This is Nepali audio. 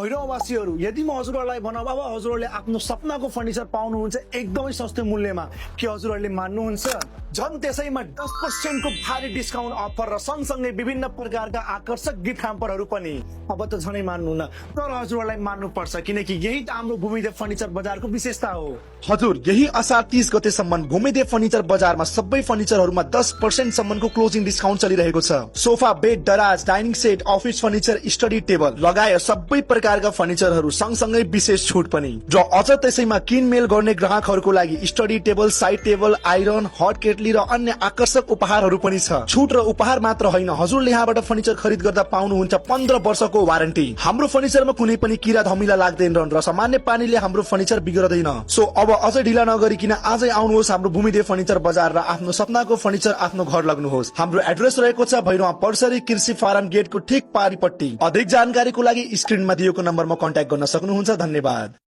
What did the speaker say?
भैरववासीहरू यदि म हजुरहरूलाई भनौँ अब हजुरहरूले आफ्नो सपनाको फर्निचर पाउनुहुन्छ एकदमै सस्तो मूल्यमा के हजुरहरूले मान्नुहुन्छ झन् त्यसैमा 10% को भारी डिस्काउन्ट अफर र सँगसँगै विभिन्न प्रकारका आकर्षक गिफ्ट ह्याम्परहरू पनि। अब त झनै मान्नु न, तर हजुरहरूलाई मान्नु पर्छ किनकि यही त हाम्रो भूमिदेव फर्निचर बजारको विशेषता हो। हजुर, यही असार 30 गतेसम्म भूमिदेव फर्निचर बजारमा सबै फर्निचरहरूमा 10% सम्मको क्लोजिङ डिस्काउन्ट चलिरहेको छ। सोफा, बेड, दराज, dining set, office furniture, study table लगायत सबै प्रकारका फर्निचरहरू सँगसँगै विशेष छुट पनि। र अझ त्यसैमा किनमेल गर्ने ग्राहकहरूको लागि study table, side table, iron, hot kettle र अन्य आकर्षक उपहारहरू पनि छ। छुट र उपहार मात्र होइन, हजुरले यहाँबाट फर्निचर खरिद गर्दा पाउनुहुन्छ 15 वर्षको वारेन्टी। हाम्रो फर्निचरमा कुनै पनि किरा धमिला लाग्दैन र सामान्य पानीले हाम्रो फर्निचर बिग्रदैन। सो अब अझै ढिला नगरिकन आजै आउनुहोस् हाम्रो भूमिदेव फर्निचर बजार र आफ्नो सपनाको फर्निचर आफ्नो घर लग्नुहोस्। हाम्रो एड्रेस रहेको छ भैरवा पर्सरी कृषि फार्म गेटको ठीक पारिपट्टि। अधिक जानकारीको लागि स्क्रिनमा दिएको नम्बरमा कन्ट्याक्ट गर्न सक्नुहुन्छ। धन्यवाद।